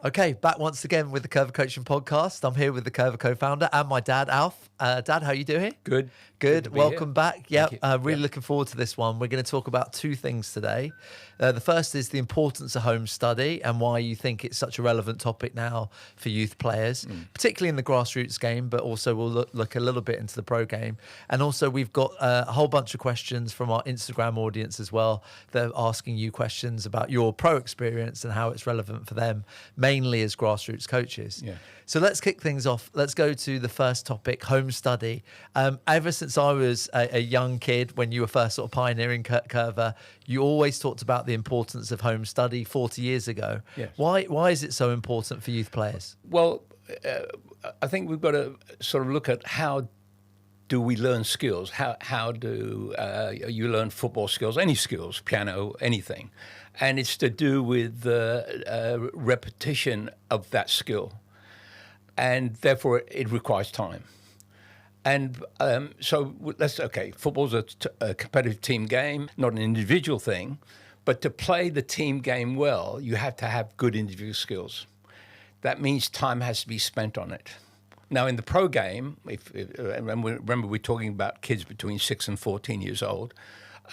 Okay, back once again with the Coerver Coaching podcast. I'm here with the Coerver co-founder and my dad, Alf. Dad, how you doing? Good. Good. To be Welcome here. back. Yep. Thank you. Really looking forward to this one. We're going to talk about two things today. The first is the importance of home study and why you think it's such a relevant topic now for youth players, particularly in the grassroots game, but also we'll look a little bit into the pro game. And also we've got a whole bunch of questions from our Instagram audience as well. They're asking you questions about your pro experience and how it's relevant for them, mainly as grassroots coaches. Yeah. So let's kick things off. Let's go to the first topic, home study. Ever since I was a young kid, when you were first sort of pioneering Coerver, you always talked about the importance of home study 40 years ago. Yes. Why is it so important for youth players? Well, I think we've got to sort of look at how do we learn skills? How do you learn football skills, any skills, piano, anything? And it's to do with repetition of that skill. And therefore, it requires time. And so football's a competitive team game, not an individual thing. But to play the team game well, you have to have good individual skills. That means time has to be spent on it. Now, in the pro game, remember we're talking about kids between 6 and 14 years old.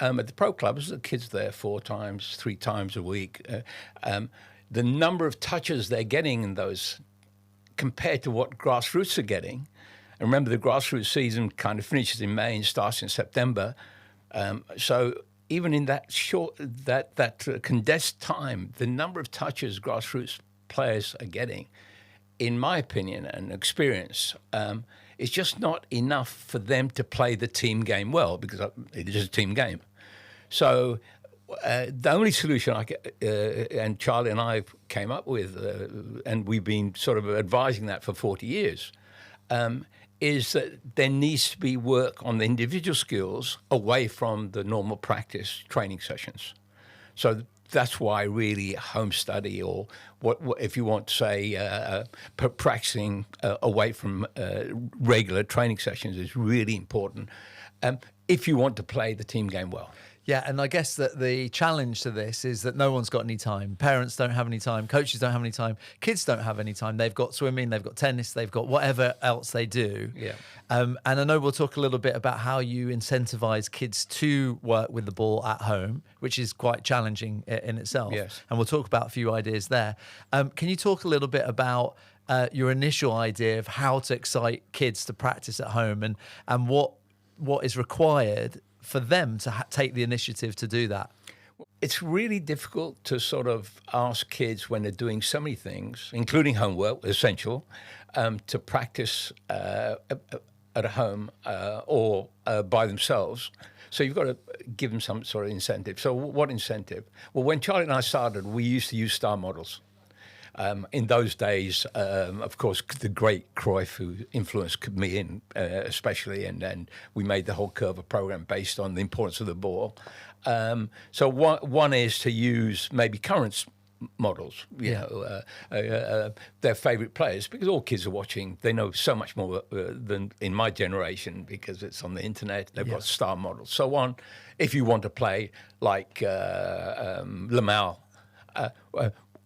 At the pro clubs, the kids there 4 times, 3 times a week. The number of touches they're getting in those compared to what grassroots are getting. And remember, the grassroots season kind of finishes in May and starts in September. So even in that condensed time, the number of touches grassroots players are getting, in my opinion and experience, is just not enough for them to play the team game well, because it is a team game. So the only solution and Charlie and I came up with, and we've been sort of advising that for 40 years, is that there needs to be work on the individual skills away from the normal practice training sessions. So that's why really home study, or what if you want to say practicing away from regular training sessions, is really important if you want to play the team game well. Yeah, and I guess that the challenge to this is that no one's got any time. Parents don't have any time. Coaches don't have any time. Kids don't have any time. They've got swimming, they've got tennis, they've got whatever else they do. Yeah. And I know we'll talk a little bit about how you incentivize kids to work with the ball at home, which is quite challenging in itself. Yes. And we'll talk about a few ideas there. Can you talk a little bit about your initial idea of how to excite kids to practice at home, and what is required for them to take the initiative to do that? It's really difficult to sort of ask kids when they're doing so many things, including homework, essential, to practice at home or by themselves. So you've got to give them some sort of incentive. So what incentive? Well, when Charlie and I started, we used to use star models. In those days, of course, the great Cruyff, who influenced me especially, and we made the whole Coerver program based on the importance of the ball. So one is to use maybe current models, you know, their favorite players, because all kids are watching. They know so much more than in my generation because it's on the internet. They've got star models. So on, if you want to play like Lamau,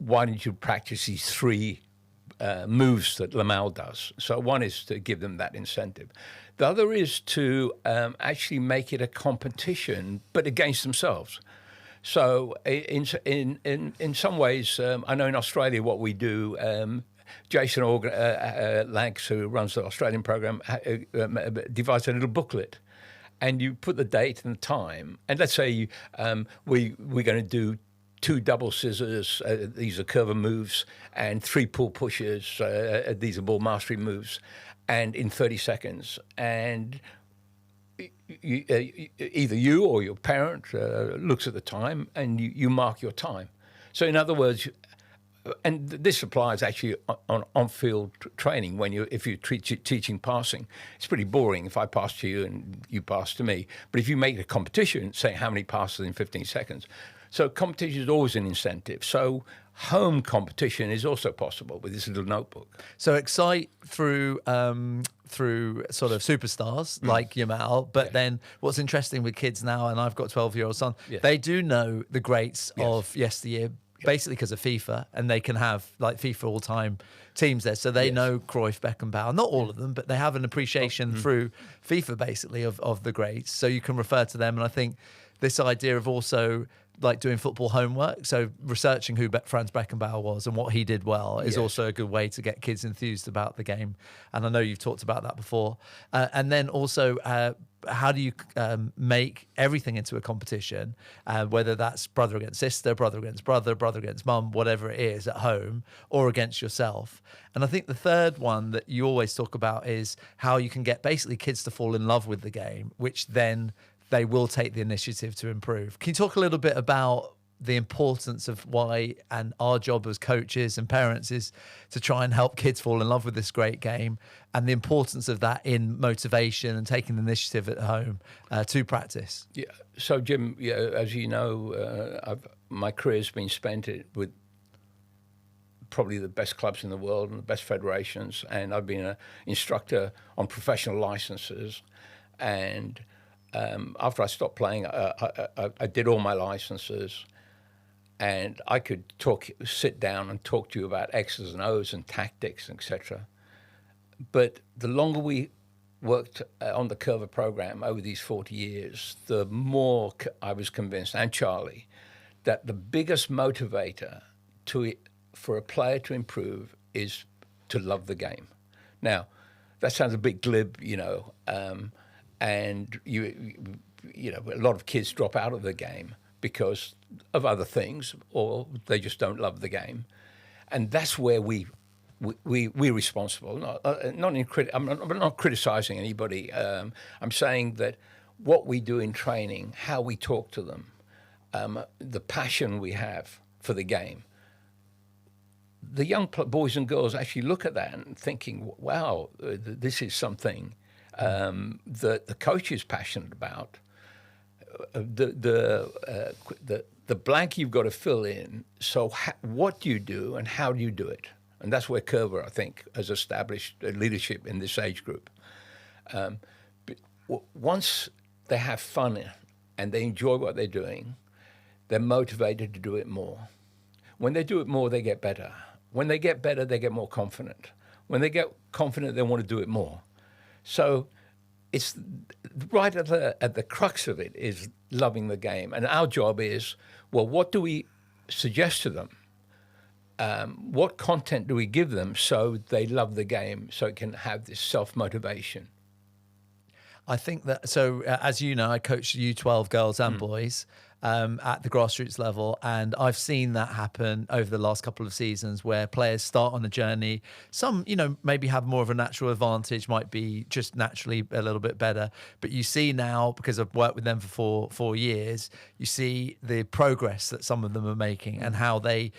why don't you practice these 3 moves that Lamau does? So one is to give them that incentive. The other is to actually make it a competition, but against themselves. So in some ways, I know in Australia what we do, Jason Lanks, who runs the Australian program, devised a little booklet. And you put the date and the time. And let's say we're going to do 2 double scissors, these are Coerver moves, and 3 pull pushes, these are ball mastery moves, and in 30 seconds. And either you or your parent looks at the time and you mark your time. So in other words, and this applies actually on-field training if you're teaching passing. It's pretty boring if I pass to you and you pass to me. But if you make a competition, say how many passes in 15 seconds, so competition is always an incentive. So home competition is also possible with this little notebook. So excite through sort of superstars like Yamal, but then what's interesting with kids now, and I've got a 12-year-old son, they do know the greats of yesteryear basically because of FIFA, and they can have like FIFA all-time teams there. So they know Cruyff, Beckenbauer, not all of them, but they have an appreciation through FIFA basically of the greats. So you can refer to them. And I think this idea of also like doing football homework, so researching who Franz Beckenbauer was and what he did well is also a good way to get kids enthused about the game. And I know you've talked about that before. And then also, how do you make everything into a competition, whether that's brother against sister, brother against brother, brother against mum, whatever it is at home, or against yourself. And I think the third one that you always talk about is how you can get basically kids to fall in love with the game, which then they will take the initiative to improve. Can you talk a little bit about the importance of why, and our job as coaches and parents is to try and help kids fall in love with this great game, and the importance of that in motivation and taking the initiative at home to practice? Yeah. So, Jim, as you know, my career has been spent with probably the best clubs in the world and the best federations, and I've been an instructor on professional licenses. And after I stopped playing, I did all my licenses, and I could sit down and talk to you about X's and O's and tactics, etc. But the longer we worked on the Coerver program over these 40 years, the more I was convinced, and Charlie, that the biggest motivator for a player to improve is to love the game. Now, that sounds a bit glib, and a lot of kids drop out of the game because of other things, or they just don't love the game, and that's where we're responsible. I'm not criticizing anybody. I'm saying that what we do in training, how we talk to them, the passion we have for the game. The young boys and girls actually look at that and thinking, "Wow, this is something." That the coach is passionate about. The blank you've got to fill in. So what do you do and how do you do it? And that's where Coerver, I think, has established leadership in this age group. Once they have fun and they enjoy what they're doing, they're motivated to do it more. When they do it more, they get better. When they get better, they get more confident. When they get confident, they want to do it more. So it's right at the crux of it is loving the game. And our job is, well, what do we suggest to them? What content do we give them so they love the game, so it can have this self-motivation? I think that, so as you know, I coach U12 girls and boys at the grassroots level, and I've seen that happen over the last couple of seasons where players start on a journey. Some, maybe have more of a natural advantage, might be just naturally a little bit better. But you see now, because I've worked with them for 4 years, you see the progress that some of them are making and how the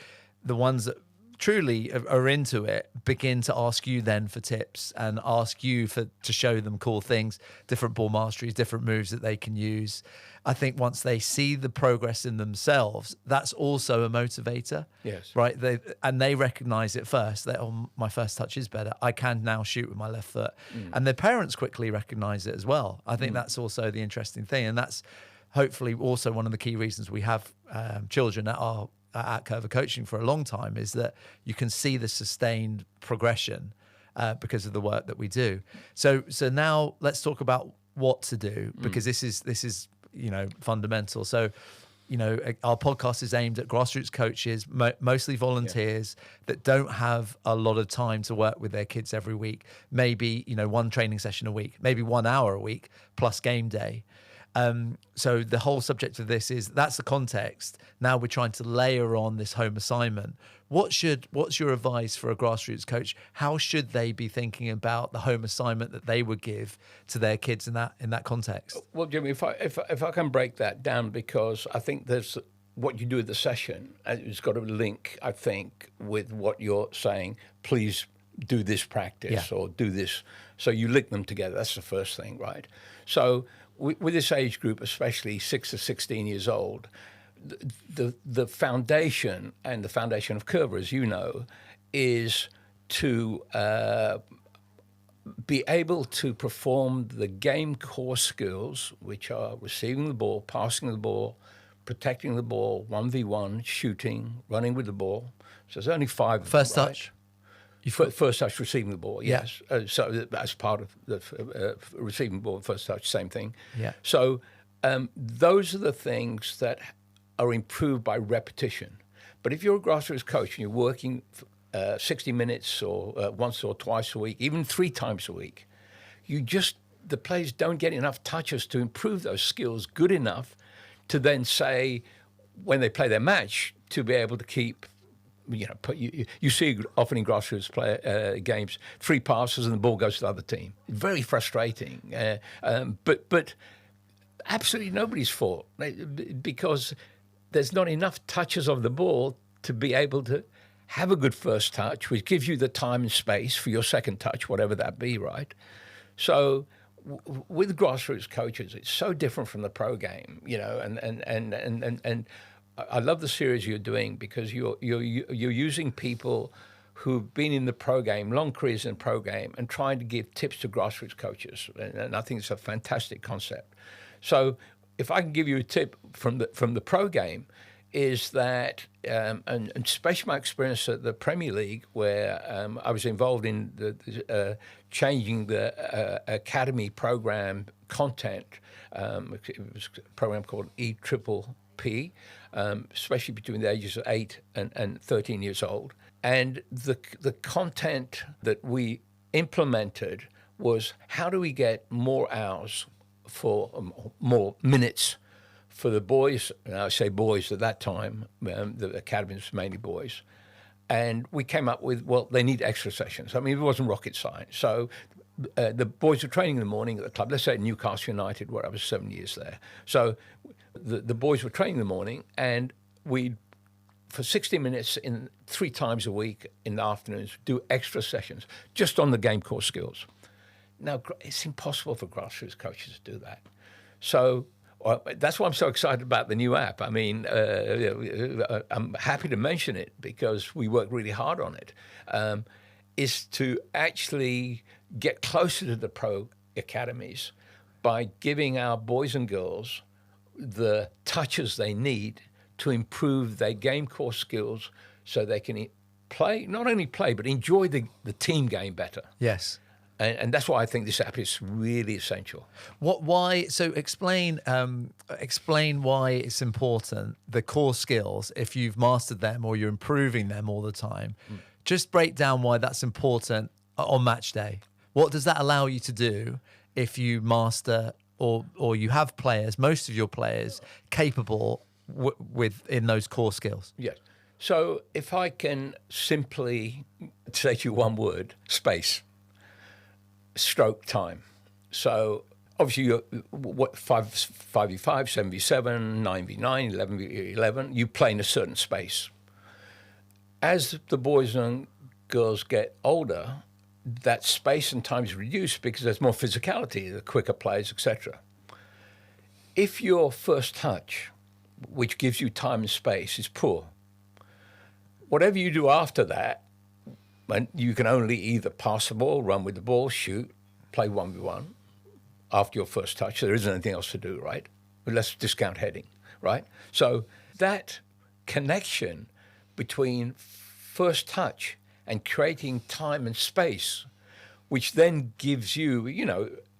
ones that truly are into it begin to ask you then for tips and ask you to show them cool things, different ball masteries, different moves that they can use. I think once they see the progress in themselves, that's also a motivator. Yes. Right. They recognize it first, that, oh, my first touch is better. I can now shoot with my left foot. And their parents quickly recognize it as well. I think that's also the interesting thing. And that's hopefully also one of the key reasons we have children at Coerver Coaching for a long time, is that you can see the sustained progression because of the work that we do. So now let's talk about what to do, because this is fundamental. So our podcast is aimed at grassroots coaches, mostly volunteers that don't have a lot of time to work with their kids every week. Maybe one training session a week, maybe 1 hour a week plus game day. So the whole subject of this is, that's the context. Now we're trying to layer on this home assignment. What's your advice for a grassroots coach? How should they be thinking about the home assignment that they would give to their kids in that context? Well, Jimmy, if I can break that down, because I think there's what you do at the session, it's got to link, I think, with what you're saying. Please do this practice or do this. So you link them together. That's the first thing, right? So with this age group, especially 6 to 16 years old, the foundation, and the foundation of Coerver, as you know, is to be able to perform the game core skills, which are receiving the ball, passing the ball, protecting the ball, 1v1, shooting, running with the ball. So there's only 5 of them, First right? touch. First touch, receiving the ball, Yeah. yes. So that's part of the receiving the ball, first touch, same thing. Yeah. So those are the things that are improved by repetition. But if you're a grassroots coach and you're working 60 minutes or once or twice a week, even 3 times a week, the players don't get enough touches to improve those skills good enough to then say, when they play their match, to be able to keep, you see often in grassroots games, 3 passes and the ball goes to the other team. Very frustrating. But absolutely nobody's fault, because there's not enough touches of the ball to be able to have a good first touch, which gives you the time and space for your second touch, whatever that be, right? So with grassroots coaches, it's so different from the pro game, and I love the series you're doing, because you're using people who've been in the pro game, long careers in the pro game, and trying to give tips to grassroots coaches, and I think it's a fantastic concept. So if I can give you a tip from the pro game, is that, and especially my experience at the Premier League, where I was involved in the changing the academy program content. It was a program called EPPP, especially between the ages of 8 and 13 years old. And the content that we implemented was, how do we get more hours for more minutes for the boys, and I say boys at that time, the academy was mainly boys, and we came up with, well, they need extra sessions. I mean, it wasn't rocket science. So the boys were training in the morning at the club, let's say at Newcastle United, where I was 7 years there. So the boys were training in the morning, and we, for 60 minutes 3 times a week in the afternoons, do extra sessions just on the game core skills. Now, it's impossible for grassroots coaches to do that. So that's why I'm so excited about the new app. I mean, I'm happy to mention it because we work really hard on it, is to actually get closer to the pro academies by giving our boys and girls the touches they need to improve their game core skills, so they can play, not only play, but enjoy the team game better. Yes. And that's why I think this app is really essential. Why? So explain why it's important, the core skills, if you've mastered them or you're improving them all the time. Just break down why that's important on match day. What does that allow you to do if you master or you have players, most of your players, capable in those core skills? Yes. So if I can simply say to you one word, space. Stroke time. So obviously you're 5v5, 7v7, 9v9, 11v11, you play in a certain space. As the boys and girls get older, that space and time is reduced because there's more physicality, the quicker plays, etc. If your first touch, which gives you time and space, is poor, whatever you do after that, and you can only either pass the ball, run with the ball, shoot, play 1v1 after your first touch. There isn't anything else to do, right? But let's discount heading, right? So that connection between first touch and creating time and space, which then gives you,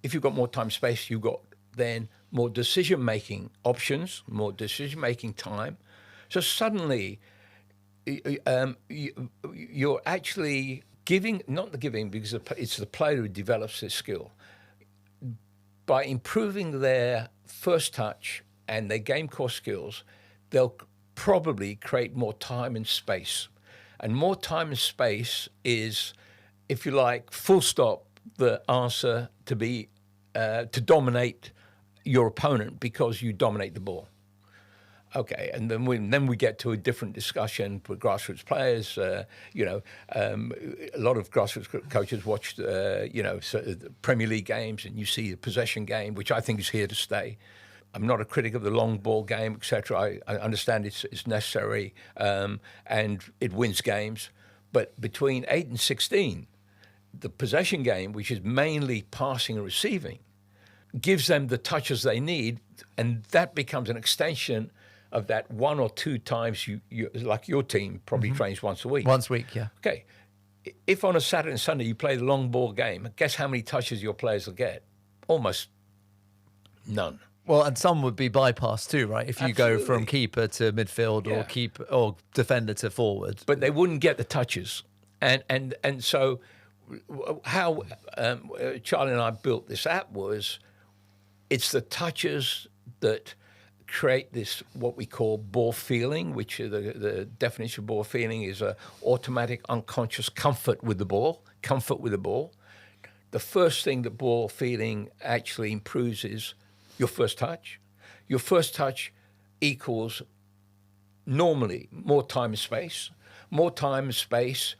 if you've got more time and space, you've got then more decision-making options, more decision-making time. So suddenly you're actually giving, not the giving, because it's the player who develops this skill. By improving their first touch and their game core skills, they'll probably create more time and space. And more time and space is, if you like, full stop, the answer to be to dominate your opponent because you dominate the ball. Okay, and then we get to a different discussion with grassroots players. A lot of grassroots coaches watch, the Premier League games, and you see the possession game, which I think is here to stay. I'm not a critic of the long ball game, etc. I understand it's necessary, and it wins games. But between 8 and 16, the possession game, which is mainly passing and receiving, gives them the touches they need, and that becomes an extension of that 1 or 2 times you like your team probably trains once a week. Once a week, yeah. Okay. If on a Saturday and Sunday you play the long ball game, guess how many touches your players will get? Almost none. Well, and some would be bypassed too, right? If you go from keeper to midfield or defender to forward. But they wouldn't get the touches. And so how Charlie and I built this app was it's the touches that create this, what we call ball feeling, which the definition of ball feeling is a automatic unconscious comfort with the ball. The first thing that ball feeling actually improves is your first touch. Your first touch equals normally more time and space. More time and space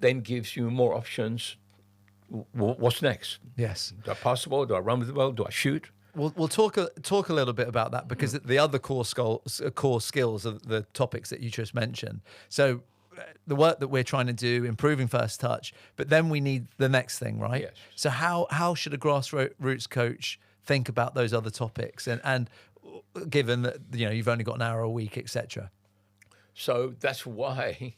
then gives you more options. What's next? Yes. Do I pass the ball? Do I run with the ball? Do I shoot? We'll talk a little bit about that, because the other core skills are the topics that you just mentioned. So the work that we're trying to do, improving first touch, but then we need the next thing, right? Yes. So how should a grassroots coach think about those other topics, and given that you've only got an hour a week, etc.? So that's why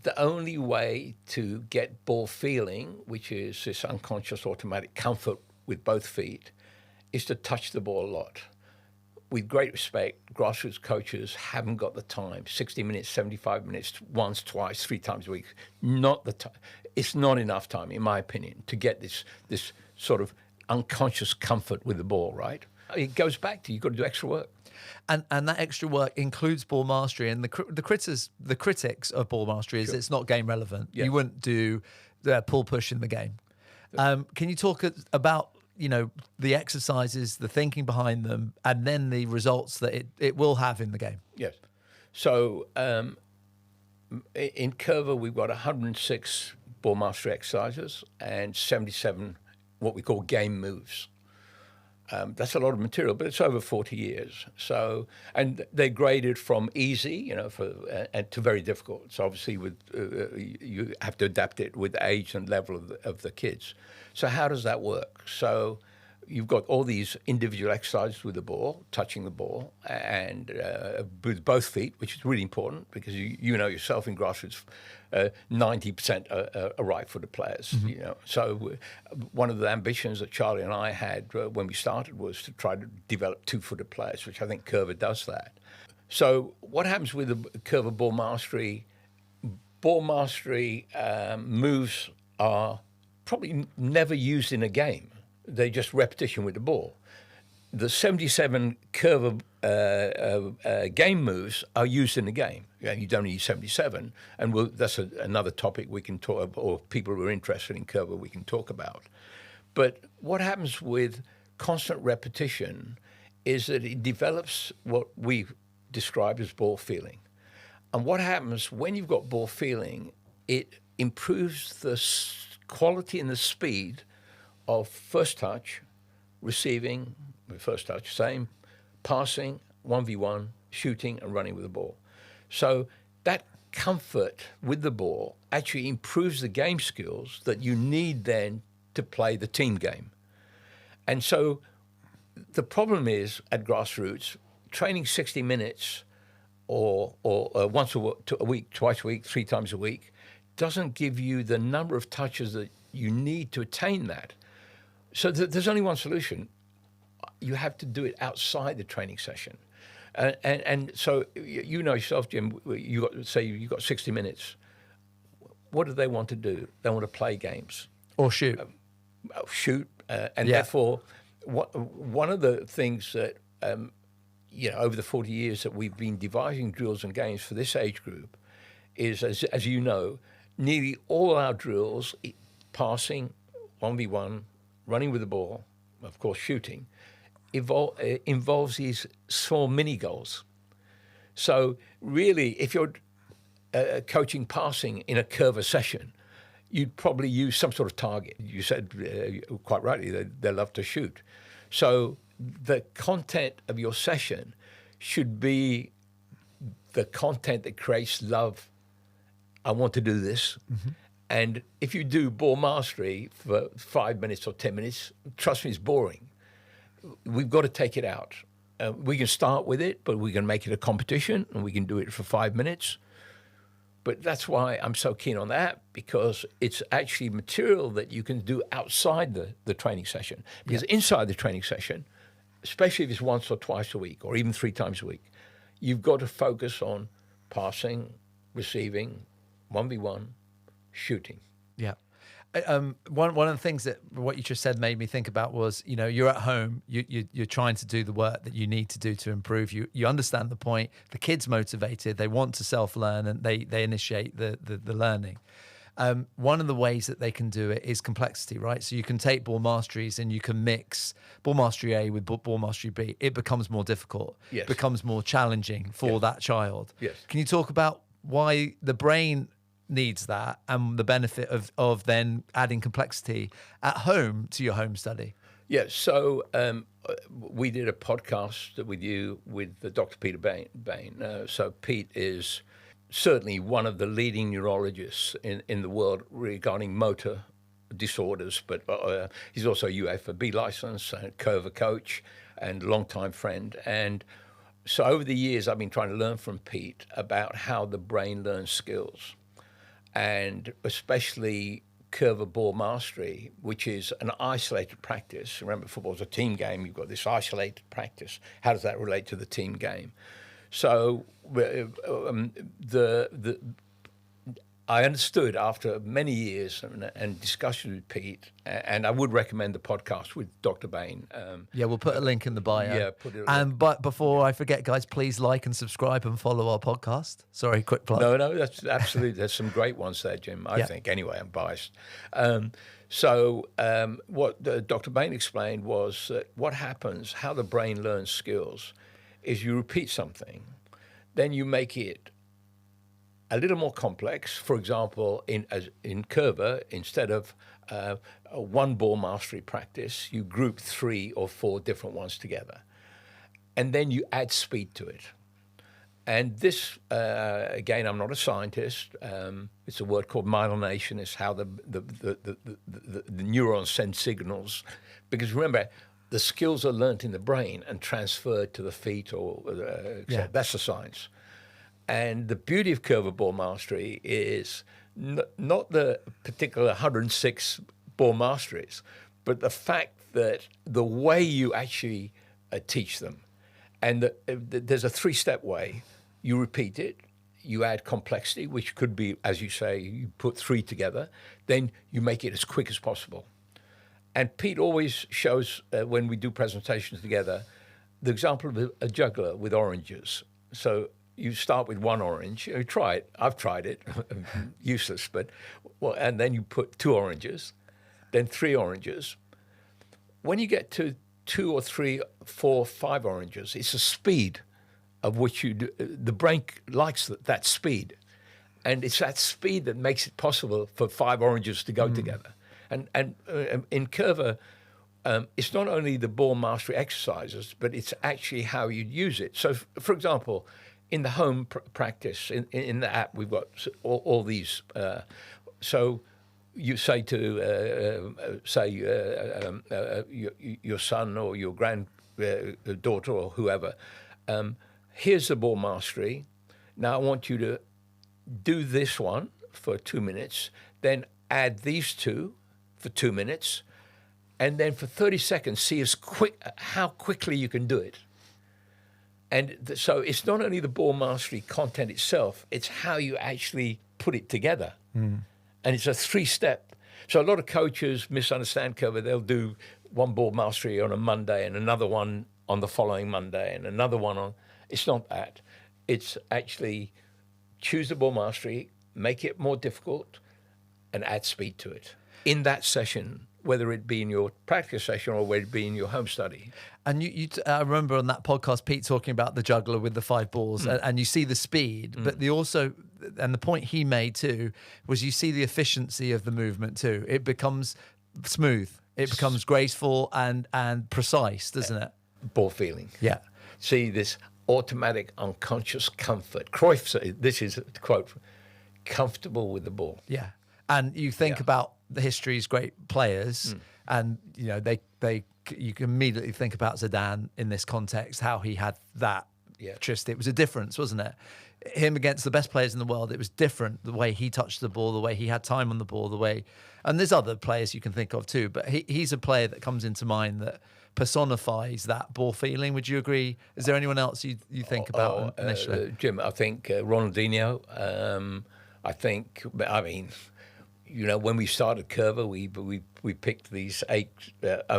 the only way to get ball feeling, which is this unconscious automatic comfort with both feet, is to touch the ball a lot. With great respect, grassroots coaches haven't got the time. 60 minutes, 75 minutes, once, twice, 3 times a week. Not the time. It's not enough time, in my opinion, to get this sort of unconscious comfort with the ball, right? It goes back to you've got to do extra work. And that extra work includes ball mastery. And the critics of ball mastery is it's not game relevant. Yes. You wouldn't do the pull push in the game. Can you talk about the exercises, the thinking behind them, and then the results that it will have in the game? Yes. So in Coerver, we've got 106 ball mastery exercises and 77 what we call game moves. That's a lot of material, but it's over 40 years. So, and they're graded from easy, and to very difficult. So obviously, you have to adapt it with age and level of the kids. So how does that work? So you've got all these individual exercises with the ball, touching the ball, and with both feet, which is really important because you know yourself in grassroots, 90% are right-footed players. So one of the ambitions that Charlie and I had when we started was to try to develop 2-footed players, which I think Coerver does that. So what happens with the Coerver ball mastery? Ball mastery moves are probably never used in a game. They're just repetition with the ball. The 77 Coerver game moves are used in the game. You don't need 77, and that's another topic we can talk about, or people who are interested in Coerver we can talk about. But what happens with constant repetition is that it develops what we describe as ball feeling. And what happens when you've got ball feeling, it improves the quality and the speed of first touch, receiving, first touch, same, passing, 1v1, shooting and running with the ball. So that comfort with the ball actually improves the game skills that you need then to play the team game. And so the problem is at grassroots, training 60 minutes or once a week, twice a week, 3 times a week, doesn't give you the number of touches that you need to attain that. So there's only one solution. You have to do it outside the training session. And so you know yourself, Jim, you got 60 minutes. What do they want to do? They want to play games. Or shoot. Therefore, one of the things that, over the 40 years that we've been devising drills and games for this age group is, as you know, nearly all our drills, passing, 1v1, running with the ball, of course shooting, involves these small mini goals. So really, if you're coaching passing in a Coerver session, you'd probably use some sort of target. You said quite rightly they love to shoot. So the content of your session should be the content that creates love. I want to do this. Mm-hmm. And if you do ball mastery for 5 minutes or 10 minutes, trust me, it's boring. We've got to take it out. we can start with it, but we can make it a competition, and we can do it for 5 minutes. But that's why I'm so keen on that, because it's actually material that you can do outside the training session. Because inside the training session, especially if it's once or twice a week or even 3 times a week, you've got to focus on passing, receiving, 1v1, shooting. Yeah. One of the things that what you just said made me think about was, you're at home, you're trying to do the work that you need to do to improve. You understand the point. The kid's motivated. They want to self-learn, and they initiate the learning. One of the ways that they can do it is complexity, right? So you can take ball masteries and you can mix ball mastery A with ball mastery B. It becomes more difficult. Yes. It becomes more challenging for that child. Yes. Can you talk about why the brain needs that and the benefit of then adding complexity at home to your home study? Yeah, so we did a podcast with you with Dr. Peter Bain. So Pete is certainly one of the leading neurologists in the world regarding motor disorders, but he's also a UEFA license, a Coerver coach, and longtime friend. And so over the years, I've been trying to learn from Pete about how the brain learns skills, and especially Coerver ball mastery, which is an isolated practice. Remember, football's a team game. You've got this isolated practice. How does that relate to the team game? So I understood after many years and discussion with Pete, and I would recommend the podcast with Dr. Bain. We'll put a link in the bio. Yeah, put it. But before I forget, guys, please like and subscribe and follow our podcast. Sorry, quick plug. No, that's absolutely. There's some great ones there, Jim. I think. Anyway, I'm biased. What Dr. Bain explained was that what happens, how the brain learns skills, is you repeat something, then you make it a little more complex. For example, in Coerver, instead of a one ball mastery practice, you group 3 or 4 different ones together, and then you add speed to it. And this, again, I'm not a scientist. It's a word called myelination. It's how the neurons send signals. Because remember, the skills are learnt in the brain and transferred to the feet, or that's the science. And the beauty of Coerver ball mastery is not the particular 106 ball masteries, but the fact that the way you actually teach them, and there's a 3-step way. You repeat it, you add complexity, which could be, as you say, you put 3 together, then you make it as quick as possible. And Pete always shows, when we do presentations together, the example of a juggler with oranges. So you start with 1 orange. You try it. I've tried it. Useless, and then you put 2 oranges, then 3 oranges. When you get to 2 or 3, 4, 5 oranges, it's a speed of which the brain likes that speed. And it's that speed that makes it possible for 5 oranges to go together. And in Coerver, it's not only the ball mastery exercises, but it's actually how you use it. So, for example, in the home practice, in the app, we've got all these. So you say to, your son or your granddaughter or whoever, here's the ball mastery. Now I want you to do this one for 2 minutes, then add these 2 for 2 minutes, and then for 30 seconds, see how quickly you can do it. And so it's not only the ball mastery content itself, it's how you actually put it together. And it's a 3-step. So a lot of coaches misunderstand Coerver. They'll do one ball mastery on a Monday and another one on the following Monday and another one on... It's not that. It's actually choose the ball mastery, make it more difficult, and add speed to it in that session, whether it be in your practice session or whether it be in your home study. And I remember on that podcast, Pete talking about the juggler with the 5 balls, and you see the speed, but the point he made too was you see the efficiency of the movement too. It becomes smooth, it becomes graceful and precise, doesn't it? Ball feeling. Yeah. See this automatic unconscious comfort. Cruyff said, this is a quote, comfortable with the ball. Yeah. And you think about the history's great players, and they you can immediately think about Zidane in this context, how he had that. Yeah. Just it was a difference, wasn't it? Him against the best players in the world, it was different. The way he touched the ball, the way he had time on the ball, the way, and there's other players you can think of too. But he's a player that comes into mind that personifies that ball feeling. Would you agree? Is there anyone else you think about initially? Jim, I think Ronaldinho. I mean, you know, when we started Coerver, we picked these 8.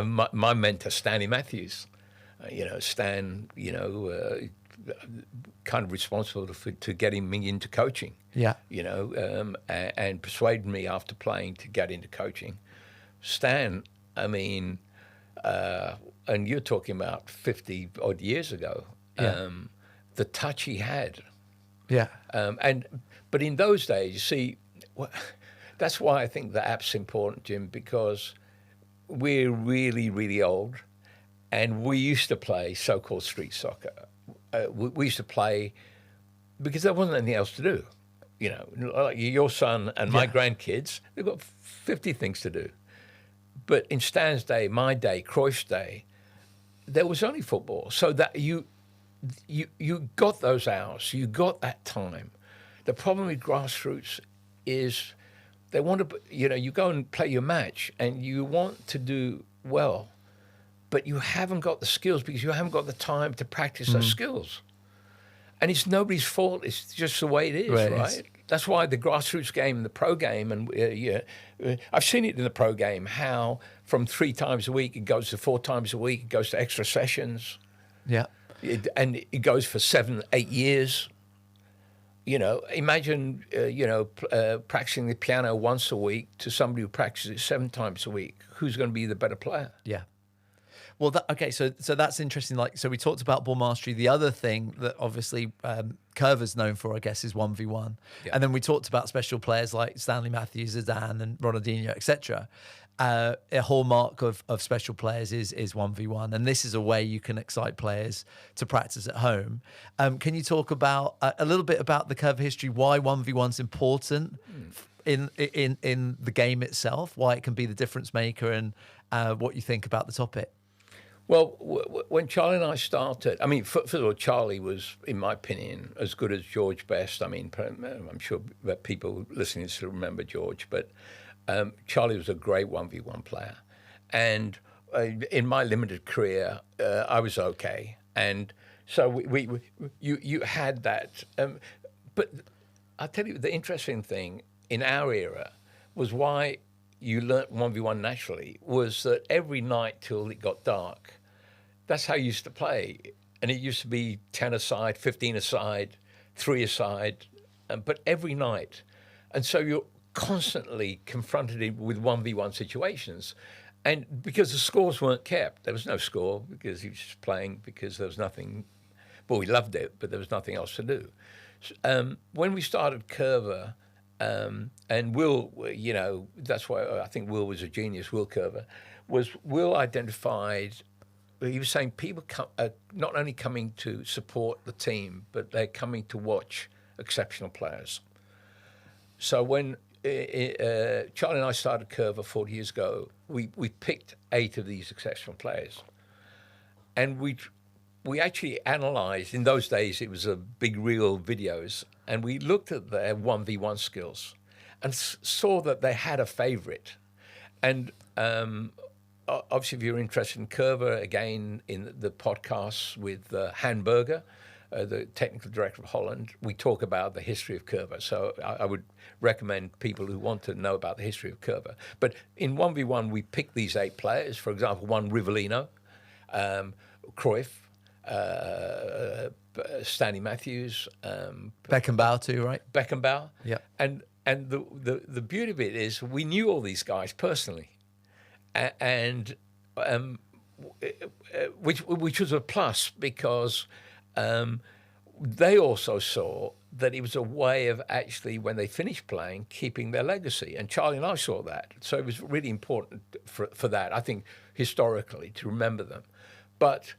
My mentor, Stanley Matthews. Stan. Kind of responsible to getting me into coaching. Yeah. And persuaded me after playing to get into coaching. Stan, I mean, and you're talking about 50 odd years ago. Yeah. The touch he had. Yeah. But in those days, you see, that's why I think the app's important, Jim, because we're really, really old, and we used to play so-called street soccer. We used to play because there wasn't anything else to do. Like your son and my grandkids, they've got 50 things to do. But in Stan's day, my day, Cruyff's day, there was only football. So that you got those hours, you got that time. The problem with Grassroots is they want to, you go and play your match and you want to do well, but you haven't got the skills because you haven't got the time to practice those skills. And it's nobody's fault. It's just the way it is, right? That's why the Grassroots game and the pro game, and I've seen it in the pro game, how from 3 times a week, it goes to 4 times a week, it goes to extra sessions. Yeah. And it goes for 7, 8 years. Imagine, practicing the piano once a week to somebody who practices it 7 times a week. Who's going to be the better player? Yeah. Well, so that's interesting. So we talked about ball mastery. The other thing that obviously Coerver's known for, I guess, is 1v1. Yeah. And then we talked about special players like Stanley Matthews, Zidane, and Ronaldinho, etc. A hallmark of special players is 1v1, and this is a way you can excite players to practice at home. Can you talk about a little bit about the Coerver history, why 1v1 is important in the game itself, why it can be the difference maker, and what you think about the topic? Well, when Charlie and I started, I mean, first of all, Charlie was, in my opinion, as good as George Best. I mean, I'm sure that people listening still remember George, but Charlie was a great 1v1 player. And in my limited career, I was okay. And so you had that. But I'll tell you, the interesting thing in our era was why you learnt 1v1 naturally was that every night till it got dark, that's how you used to play. And it used to be 10 aside, 15 aside, 3 aside, but every night. And so you're constantly confronted with 1v1 situations. And because the scores weren't kept, there was no score because he was just playing because there was nothing, well, we loved it, but there was nothing else to do. When we started Coerver, and Will, that's why I think Will was a genius, Will Coerver, Will identified, he was saying people are not only coming to support the team, but they're coming to watch exceptional players. So when Charlie and I started Coerver 40 years ago, we picked 8 of these exceptional players. And we actually analysed, in those days it was a big reel videos, and we looked at their 1v1 skills and saw that they had a favourite. And obviously, if you're interested in Coerver, again, in the podcasts with Han Berger, the technical director of Holland, we talk about the history of Coerver. So I would recommend people who want to know about the history of Coerver. But in 1v1, we picked these 8 players. For example, one Rivellino, Cruyff, Stanley Matthews, Beckenbauer too, right? Beckenbauer. Yeah. And the beauty of it is we knew all these guys personally, and which was a plus because they also saw that it was a way of actually, when they finished playing, keeping their legacy. And Charlie and I saw that. So it was really important for that, I think, historically, to remember them. But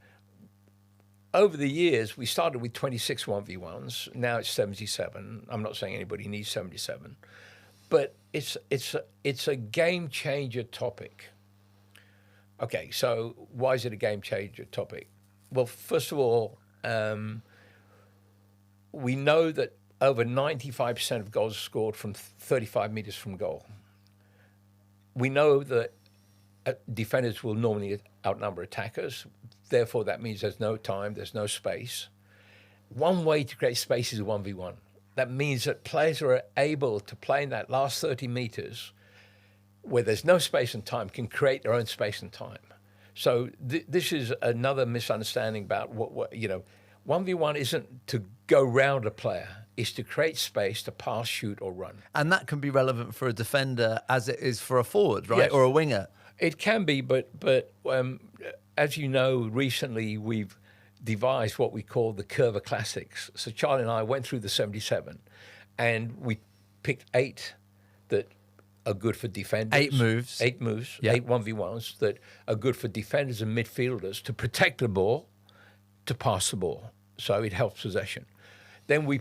over the years, we started with 26 1v1s. Now it's 77. I'm not saying anybody needs 77. But it's a game changer topic Okay, so why is it a game changer topic? Well, first of all, we know that over 95% of goals are scored from 35 meters from goal. We know that defenders will normally outnumber attackers. Therefore, that means there's no time, there's no space. One way to create space is a 1v1. That means that players are able to play in that last 30 meters where there's no space and time, can create their own space and time. So this is another misunderstanding about what 1v1 isn't to go round a player, it's to create space to pass, shoot, or run. And that can be relevant for a defender as it is for a forward, right? Yes. Or a winger. It can be, but as you know, recently we've devised what we call the Coerver Classics. So Charlie and I went through the 77, and we picked 8 that are good for defenders. 8 moves. 8 moves, Yeah. 8 1v1s that are good for defenders and midfielders to protect the ball, to pass the ball. So it helps possession. Then we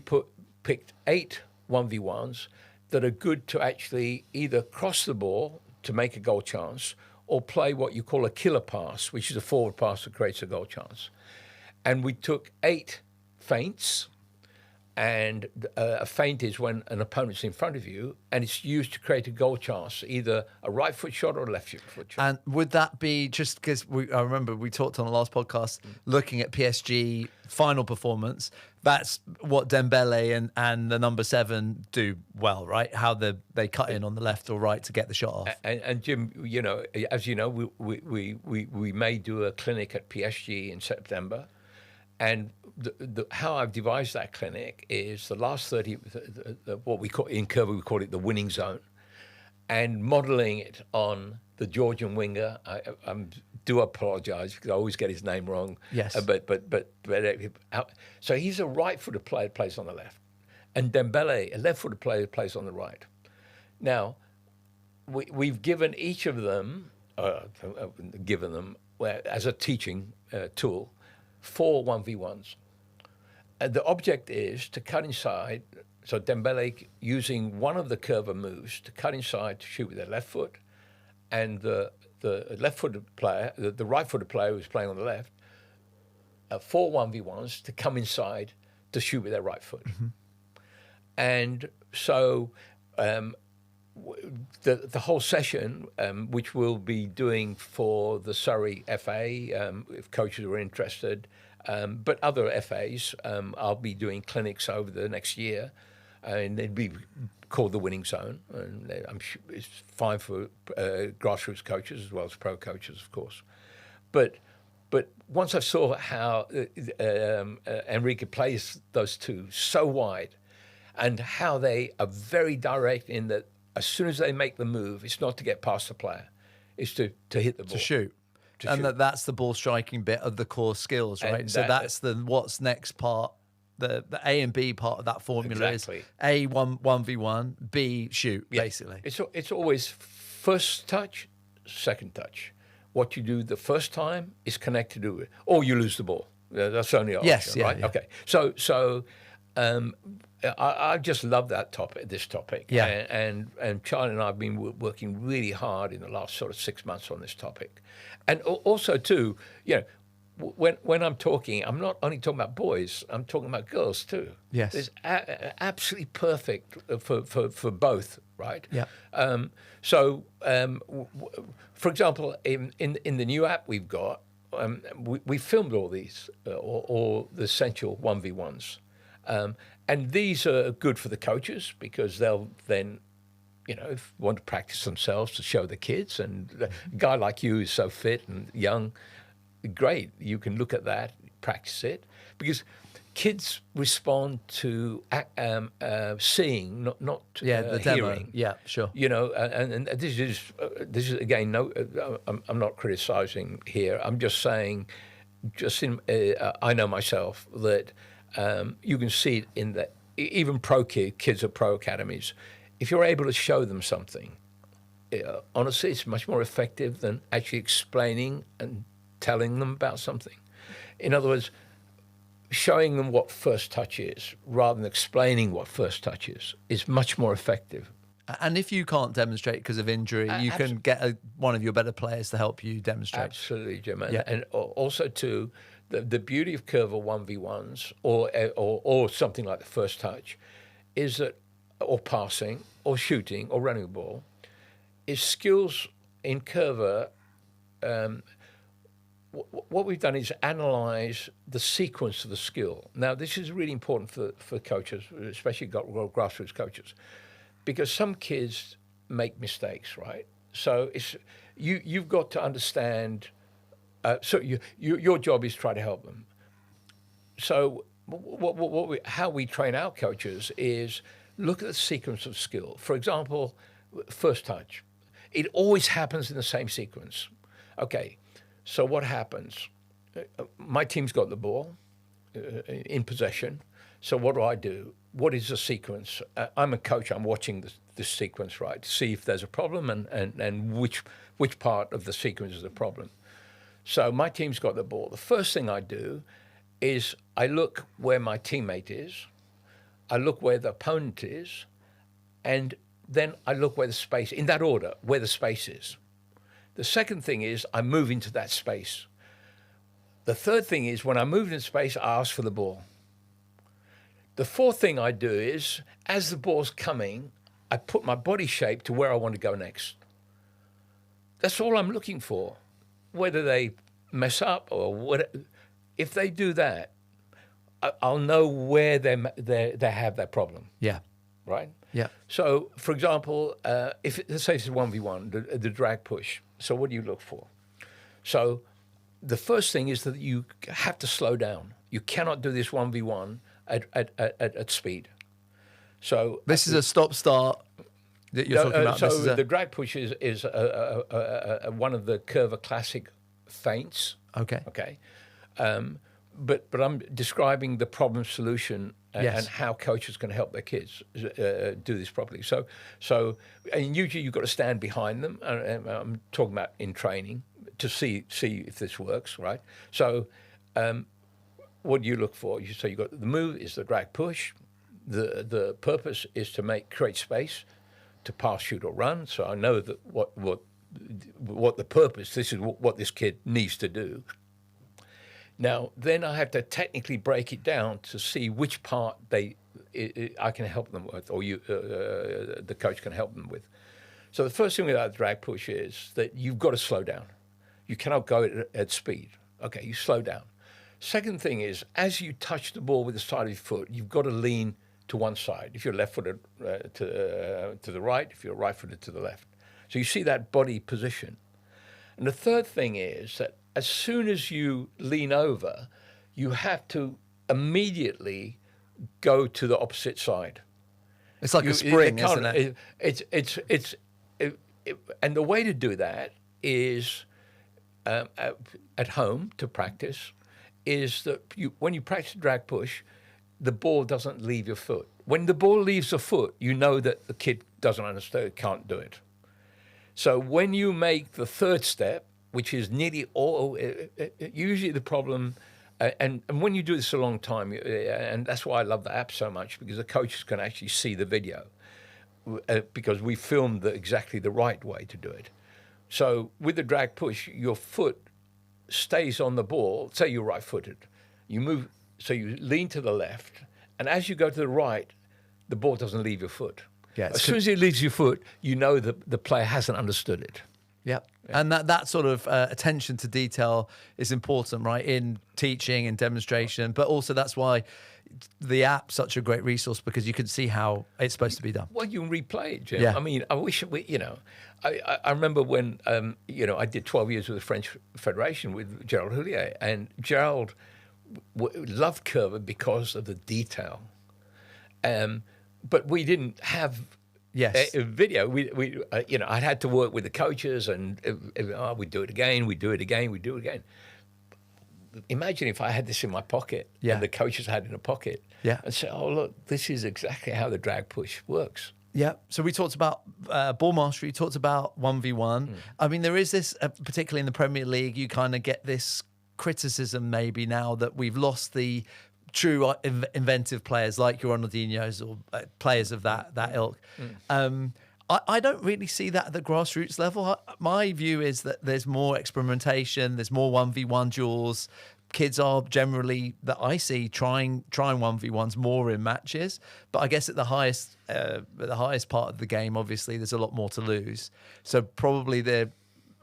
picked 8 1v1s that are good to actually either cross the ball to make a goal chance or play what you call a killer pass, which is a forward pass that creates a goal chance. And we took 8 feints, and a feint is when an opponent's in front of you and it's used to create a goal chance, either a right foot shot or a left foot shot. And would that be just because I remember we talked on the last podcast looking at PSG final performance? That's what Dembele and the number 7 do well, right? How they cut in on the left or right to get the shot off. And Jim, as you know, we may do a clinic at PSG in September. And how I've devised that clinic is the last 30, what we call in Coerver, we call it the winning zone, and modelling it on the Georgian winger. I do apologise because I always get his name wrong. Yes. So he's a right-footed player that plays on the left, and Dembele, a left-footed player that plays on the right. Now, we've given each of them, as a teaching tool, 4 1v1s. The object is to cut inside, so Dembele using one of the Coerver moves to cut inside to shoot with their left foot, and the left-footed player, the right-footed player who's playing on the left, 4 1v1s to come inside to shoot with their right foot. Mm-hmm. And so the whole session, which we'll be doing for the Surrey FA, if coaches are interested, but other FAs, I'll be doing clinics over the next year, and they'd be called the Winning Zone, and I'm sure it's fine for grassroots coaches as well as pro coaches, of course. But once I saw how Enrique plays those two so wide, and how they are very direct in that as soon as they make the move, it's not to get past the player, it's to hit the ball. To shoot. That's the ball striking bit of the core skills, right? And so that's the what's next part. The A and B part of that formula exactly. is A, 1v1, B, shoot, basically. It's always first touch, second touch. What you do the first time is connected to it, or you lose the ball. That's the only option, yes, right? Yeah. Okay. So I just love this topic. Yeah. And Charlie and I have been working really hard in the last sort of 6 months on this topic. And also, too, when I'm talking, I'm not only talking about boys, I'm talking about girls, too. Yes. It's absolutely perfect for both, right? Yeah. For example, in the new app we've got, we filmed all these, all the essential 1v1s. And these are good for the coaches because they'll then, want to practice themselves to show the kids. And a guy like you is so fit and young, great. You can look at that, practice it, because kids respond to seeing, not the demo. hearing. Yeah, sure. And this is again, no, I'm not criticizing here. I'm just saying, I know myself that you can see it in that even pro kids at pro academies. If you're able to show them something, honestly, it's much more effective than actually explaining and telling them about something. In other words, showing them what first touch is rather than explaining what first touch is much more effective. And if you can't demonstrate because of injury, you can get one of your better players to help you demonstrate. Absolutely, Jim. And, Yeah. and also, too, the beauty of Coerver 1v1s or something like the first touch is that, or passing, or shooting, or running the ball, is skills in Coerver. What we've done is analyze the sequence of the skill. Now, this is really important for coaches, especially grassroots coaches, because some kids make mistakes, right? So you've got to understand. So your job is to try to help them. So how we train our coaches is look at the sequence of skill. For example, first touch. It always happens in the same sequence. Okay, so what happens? My team's got the ball in possession. So what do? What is the sequence? I'm a coach. I'm watching this sequence, right, to see if there's a problem and which part of the sequence is the problem. So my team's got the ball. The first thing I do is I look where my teammate is, I look where the opponent is, and then I look where the space, in that order, where the space is. The second thing is I move into that space. The third thing is when I move into space, I ask for the ball. The fourth thing I do is, as the ball's coming, I put my body shape to where I want to go next. That's all I'm looking for. Whether they mess up or what, if they do that, I'll know where they have that problem. Yeah. Right? Yeah. So, for example, if let's say it's 1v1, the drag push. So what do you look for? So the first thing is that you have to slow down. You cannot do this 1v1 at speed. So this is a stop-start that you're talking about. So the drag push is one of the Coerver classic feints. Okay. Okay. But I'm describing the problem solution and how coaches can help their kids do this properly. So and usually you've got to stand behind them. I'm talking about in training to see if this works, right? So what do you look for? So you've got the move is the drag push. The purpose is to create space to pass, shoot, or run. So I know that what the purpose. This is what this kid needs to do. Now, then I have to technically break it down to see which part I can help them with, or the coach can help them with. So the first thing about the drag push is that you've got to slow down. You cannot go at speed. Okay, you slow down. Second thing is, as you touch the ball with the side of your foot, you've got to lean to one side. If you're left-footed, to the right. If you're right-footed, to the left. So you see that body position. And the third thing is that as soon as you lean over, you have to immediately go to the opposite side. It's like a spring, isn't it? And the way to do that is at home to practice is that when you practice drag push, the ball doesn't leave your foot. When the ball leaves the foot, you know that the kid doesn't understand, can't do it. So when you make the third step, which is nearly all, usually the problem, and when you do this a long time, and that's why I love the app so much, because the coaches can actually see the video, because we filmed exactly the right way to do it. So with the drag push, your foot stays on the ball. Say you're right-footed. You move, so you lean to the left, and as you go to the right, the ball doesn't leave your foot. Yeah, as soon as it leaves your foot, you know that the player hasn't understood it. Yeah. And that sort of attention to detail is important, right, in teaching and demonstration. But also that's why the app's such a great resource, because you can see how it's supposed to be done. Well, you can replay it, Jim. Yeah. I mean, I wish I remember when, I did 12 years with the French Federation with Gerald Houllier, and Gerald loved Coerver because of the detail. But we didn't have a video. I'd had to work with the coaches, and we do it again, we do it again, we do it again. Imagine if I had this in my pocket, and the coaches had it in a pocket, and say, "Oh, look, this is exactly how the drag push works." Yeah. So we talked about ball mastery, talked about 1v1. I mean, there is this, particularly in the Premier League, you kind of get this criticism maybe now that we've lost the true inventive players like your Ronaldinhos or players of that ilk. I don't really see that at the grassroots level. My view is that there's more experimentation, there's more 1v1 duels. Kids are generally, that I see, trying 1v1s more in matches. But I guess at the highest part of the game, obviously, there's a lot more to lose. So probably they're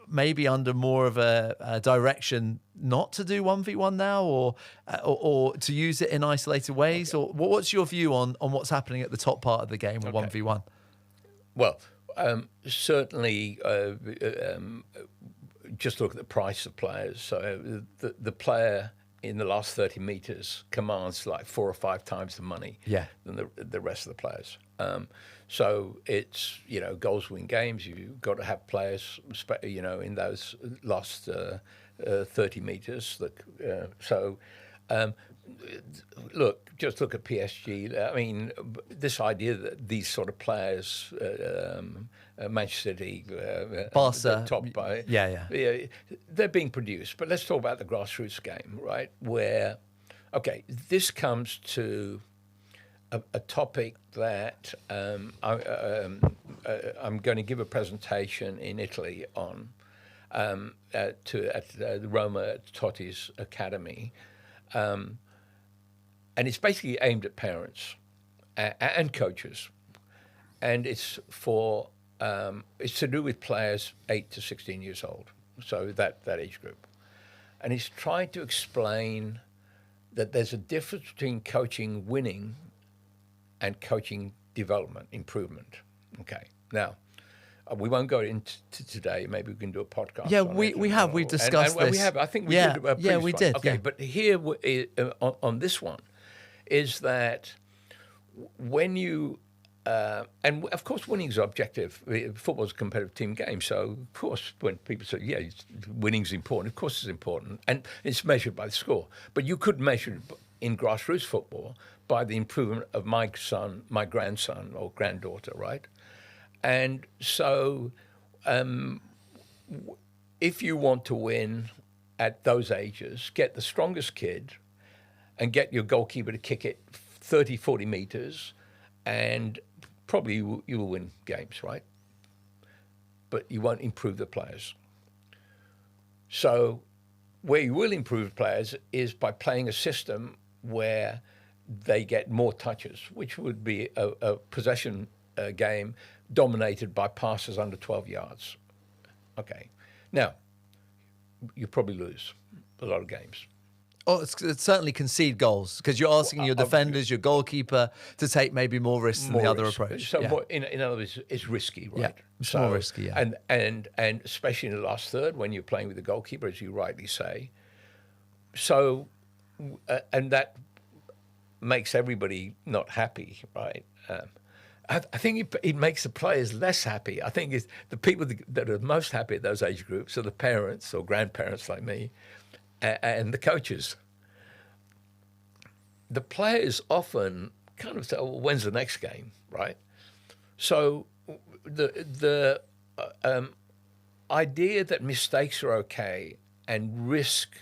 maybe under more of a direction not to do 1v1 now, or to use it in isolated ways. Okay. Or what's your view on what's happening at the top part of the game with 1v1? Well, certainly, just look at the price of players. So the player in the last 30 meters commands like 4 or 5 times the money than the rest of the players. So it's, goals win games. You've got to have players, in those last 30 meters. Just look at PSG. I mean, this idea that these sort of players, Manchester City, Barca, top by, they're being produced. But let's talk about the grassroots game, right? Where, this comes to a topic that I'm going to give a presentation in Italy on at the Roma Totti's Academy. And it's basically aimed at parents and coaches, and it's it's to do with players 8 to 16 years old, so that age group, and it's trying to explain that there's a difference between coaching winning and coaching development improvement. Okay, now. We won't go into today. Maybe we can do a podcast. Yeah, on we've discussed this. We have. I think we did. We did. Okay, but here on this one is that when you and of course winning is objective. Football's a competitive team game, so of course when people say winning's important, of course it's important, and it's measured by the score. But you could measure it in grassroots football by the improvement of my son, my grandson or granddaughter, right? And so if you want to win at those ages, get the strongest kid and get your goalkeeper to kick it 30, 40 meters, and probably you will win games, right? But you won't improve the players. So where you will improve players is by playing a system where they get more touches, which would be a possession game dominated by passes under 12 yards. Okay. Now, you probably lose a lot of games. Oh, it's certainly concede goals because you're asking your defenders, your goalkeeper to take maybe more risks than the other approach. So in other words, it's risky, right? Yeah, it's more risky, yeah. And especially in the last third when you're playing with the goalkeeper, as you rightly say. So, and that makes everybody not happy, right? I think it makes the players less happy. I think it's the people that are most happy at those age groups are the parents or grandparents like me and the coaches. The players often kind of say, well, when's the next game, right? So the idea that mistakes are okay and risk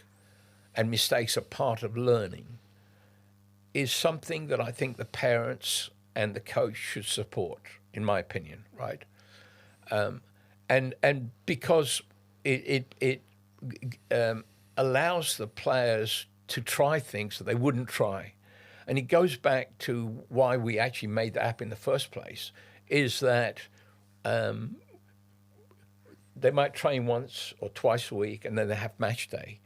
and mistakes are part of learning is something that I think the parents and the coach should support, in my opinion, right? And because it allows the players to try things that they wouldn't try. And it goes back to why we actually made the app in the first place, is that they might train once or twice a week and then they have match day.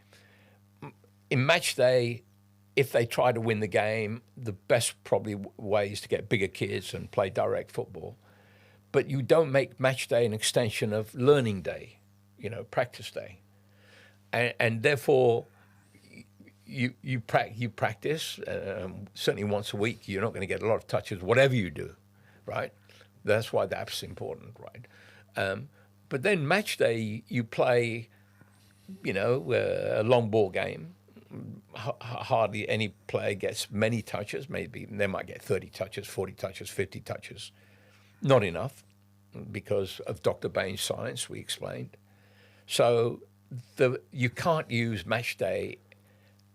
In match day, if they try to win the game, the best probably way is to get bigger kids and play direct football. But you don't make match day an extension of learning day, practice day. And therefore, you practice, certainly once a week. You're not going to get a lot of touches, whatever you do, right? That's why the app's important, right? But then match day, you play, a long ball game. Hardly any player gets many touches. Maybe they might get 30 touches, 40 touches, 50 touches. Not enough because of Dr. Bain's science, we explained. So you can't use match day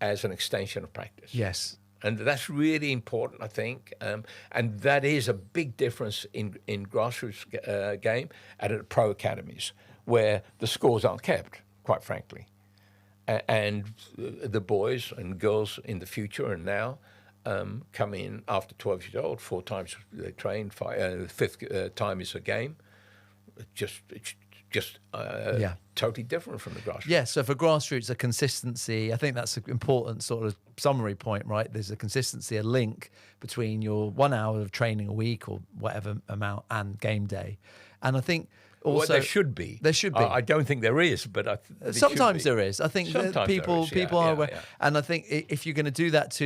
as an extension of practice. Yes. And that's really important, I think. And that is a big difference in grassroots game and at pro academies, where the scores aren't kept, quite frankly. And the boys and girls in the future and now come in after 12 years old, 4 times they train, fifth time is a game. It's just totally different from the grassroots. Yeah, so for grassroots, a consistency, I think that's an important sort of summary point, right? There's a consistency, a link between your 1 hour of training a week or whatever amount and game day. And I think also... Well, there should be. There should be. I don't think there is, but sometimes there is. I think that people are aware. Yeah. And I think if you're going to do that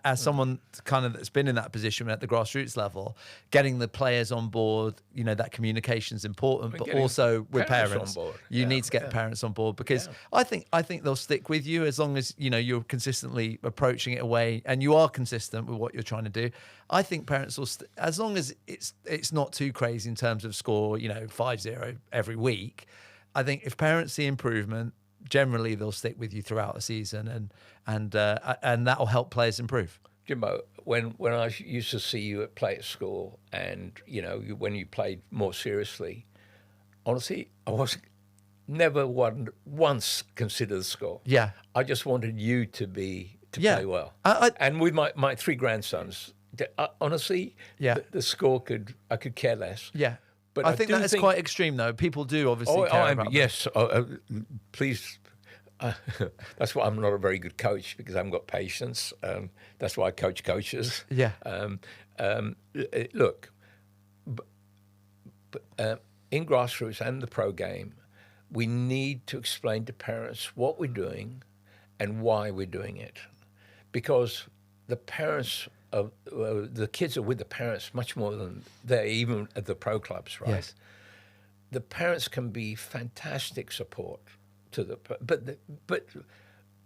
as someone kind of that's been in that position at the grassroots level, getting the players on board, that communication is important, but also with parents. On board. You need to get parents on board, because I think they'll stick with you as long as you're consistently approaching it away and you are consistent with what you're trying to do. I think parents will, as long as it's not too crazy in terms of score, 5-0 every week. I think if parents see improvement, generally they'll stick with you throughout the season, and that will help players improve. Jimbo, when I used to see you play at school, and when you played more seriously, honestly, I was never once considered the score. Yeah, I just wanted you to play well. And with my 3 grandsons, honestly, the score I could care less. Yeah. But I think that is quite extreme, though. People do obviously care about yes, please. That's why I'm not a very good coach, because I haven't got patience. That's why I coach coaches. Yeah. Look, in grassroots and the pro game, we need to explain to parents what we're doing and why we're doing it, because the parents. The kids are with the parents much more than they're even at the pro clubs, right? Yes. The parents can be fantastic support to but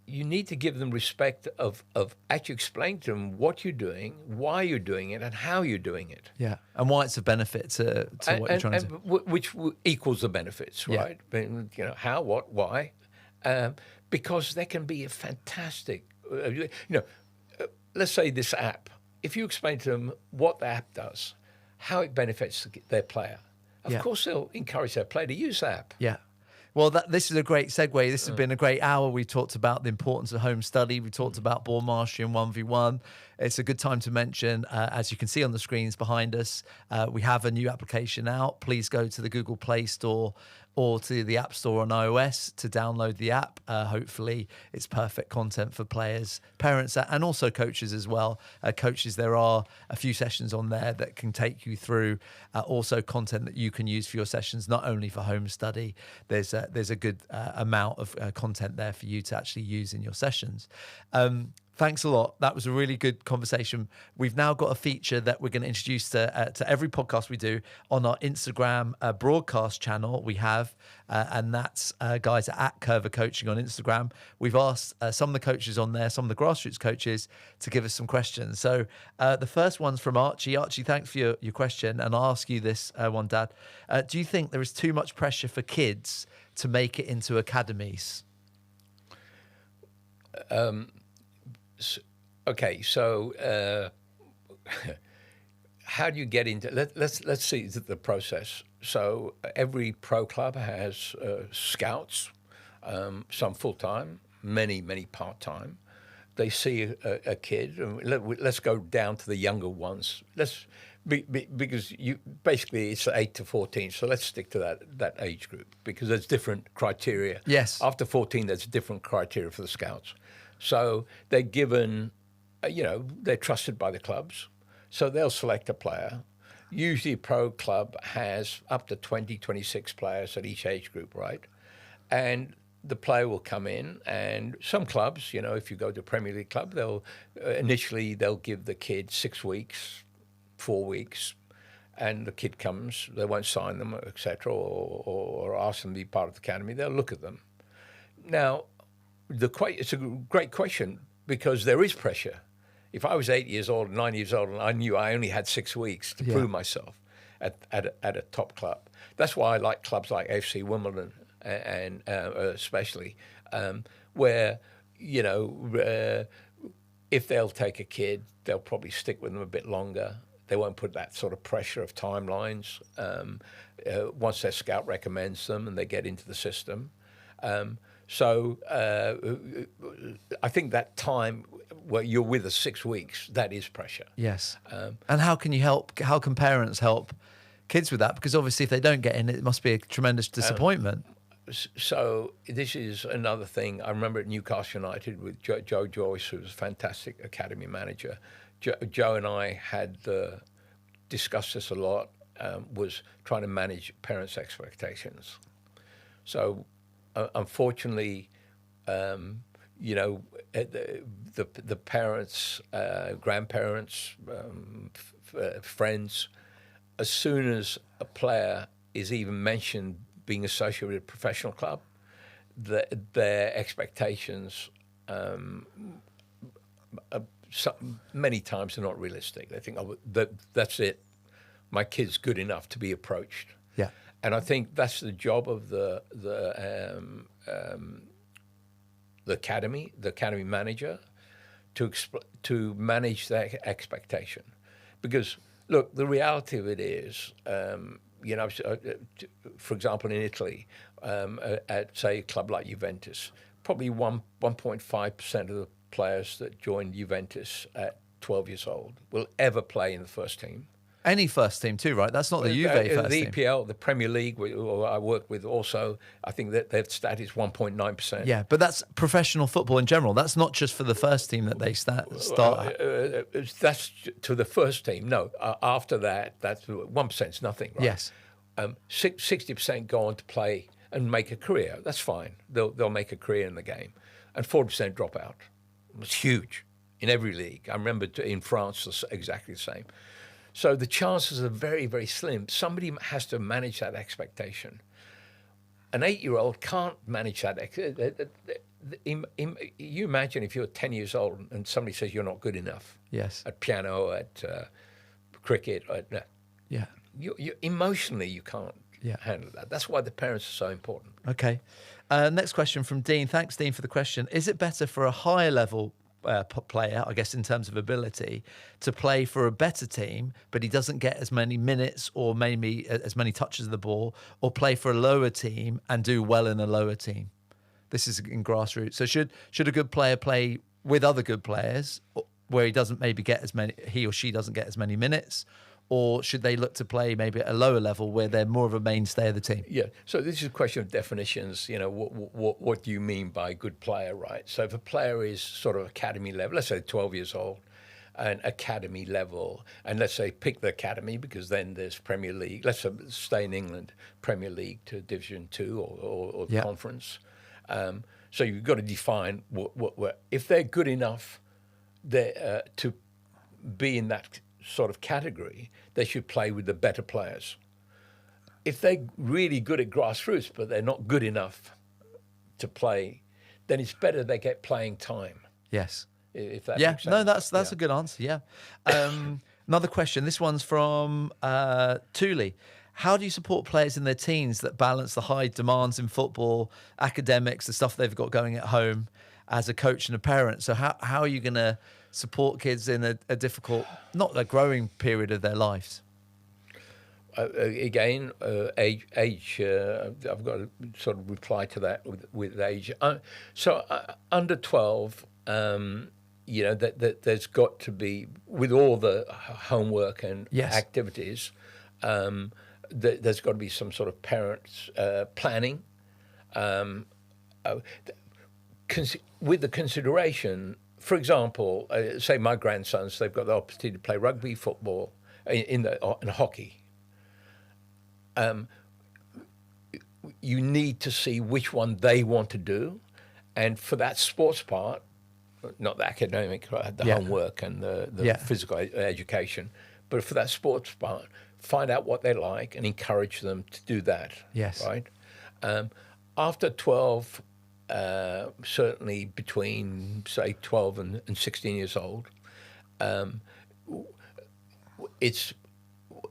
you need to give them respect of actually explain to them what you're doing, why you're doing it, and how you're doing it. Yeah, and why it's a benefit to what you're trying to do. Which equals the benefits, right? How, what, why? Because they can be a fantastic, let's say this app. If you explain to them what the app does, how it benefits their player, of course they'll encourage their player to use the app. Yeah. Well, this is a great segue. This has been a great hour. We talked about the importance of home study. We talked about ball mastery and 1v1. It's a good time to mention, as you can see on the screens behind us, we have a new application out. Please go to the Google Play Store or to the App Store on iOS to download the app. Hopefully, it's perfect content for players, parents, and also coaches as well. Coaches, there are a few sessions on there that can take you through also content that you can use for your sessions, not only for home study. There's a good amount of content there for you to actually use in your sessions. Thanks a lot. That was a really good conversation. We've now got a feature that we're going to introduce to every podcast we do on our Instagram broadcast channel we have, and that's guys at Coerver Coaching on Instagram. We've asked some of the coaches on there, some of the grassroots coaches, to give us some questions. So the first one's from Archie. Archie, thanks for your question. And I'll ask you this one, Dad. Do you think there is too much pressure for kids to make it into academies? Okay, so how do you get into? Let's see the process. So every pro club has scouts, some full time, many part time. They see a kid. Let's go down to the younger ones. Because basically it's 8 to 14. So let's stick to that age group, because there's different criteria. Yes. After 14, there's different criteria for the scouts. So they're given, they're trusted by the clubs. So they'll select a player. Usually a pro club has up to 20, 26 players at each age group, right? And the player will come in, and some clubs, if you go to a Premier League club, they'll give the kid 6 weeks, 4 weeks, and the kid comes, they won't sign them, etc., or ask them to be part of the academy. They'll look at them. Now, it's a great question, because there is pressure. If I was 8 years old, 9 years old, and I knew I only had 6 weeks to prove myself at a top club, that's why I like clubs like FC Wimbledon, and especially where if they'll take a kid, they'll probably stick with them a bit longer. They won't put that sort of pressure of timelines once their scout recommends them and they get into the system. So I think that time where you're with us 6 weeks, that is pressure. Yes. And how can you help? How can parents help kids with that? Because obviously if they don't get in, it must be a tremendous disappointment. So this is another thing. I remember at Newcastle United with Joe Joyce, who was a fantastic academy manager. Joe and I had discussed this a lot, was trying to manage parents' expectations. So unfortunately, the parents, grandparents, friends, as soon as a player is even mentioned being associated with a professional club, their expectations many times are not realistic. They think, oh, that's it. My kid's good enough to be approached. Yeah. And I think that's the job of the academy manager, to manage that expectation. Because look, the reality of it is, for example, in Italy, at say a club like Juventus, probably 1.5% of the players that joined Juventus at 12 years old will ever play in the first team. Any first team too, right? That's not the Juve first the team. The EPL, the Premier League, I work with also, I think that their stat is 1.9%. Yeah, but that's professional football in general. That's not just for the first team that they start at. That's to the first team. No, after that, that's 1% is nothing, right? Yes. 60% go on to play and make a career. That's fine. They'll make a career in the game. And 40% drop out. It's huge in every league. I remember in France, it's exactly the same. So the chances are very, very slim. Somebody has to manage that expectation. An 8-year-old can't manage that. You imagine if you're 10 years old and somebody says you're not good enough. Yes. At piano, at cricket. Yeah. You emotionally, you can't handle that. That's why the parents are so important. Okay. Next question from Dean. Thanks, Dean, for the question. Is it better for a higher level player, I guess in terms of ability, to play for a better team, but he doesn't get as many minutes or maybe as many touches of the ball, or play for a lower team and do well in a lower team? This is in Grassroots. So should a good player play with other good players where he doesn't maybe get as many, he or she doesn't get as many minutes? Or should they look to play maybe at a lower level where they're more of a mainstay of the team? Yeah. So this is a question of definitions. What do you mean by good player, right? So if a player is sort of academy level, let's say 12 years old, and academy level, and let's say pick the academy because then there's Premier League. Let's stay in England, Premier League to Division 2 or the conference. So you've got to define what if they're good enough to be in that sort of category, they should play with the better players. If they're really good at grassroots, but they're not good enough to play, then it's better they get playing time. Yes. If that makes sense. That's a good answer. Yeah. Another question. This one's from Thule. How do you support players in their teens that balance the high demands in football, academics, the stuff they've got going at home, as a coach and a parent? So how are you going to support kids in a difficult, not a growing period of their lives? Again, age. I've got to sort of reply to that with age. Under 12, that there's got to be, with all the homework and activities, there's got to be some sort of parents planning, with the consideration. For example, say my grandsons, they've got the opportunity to play rugby, football, and hockey. You need to see which one they want to do, and for that sports part, not the academic, the homework and the physical education, but for that sports part, find out what they like and encourage them to do that. Yes. Right. After 12. Certainly between, say, 12 and 16 years old, it's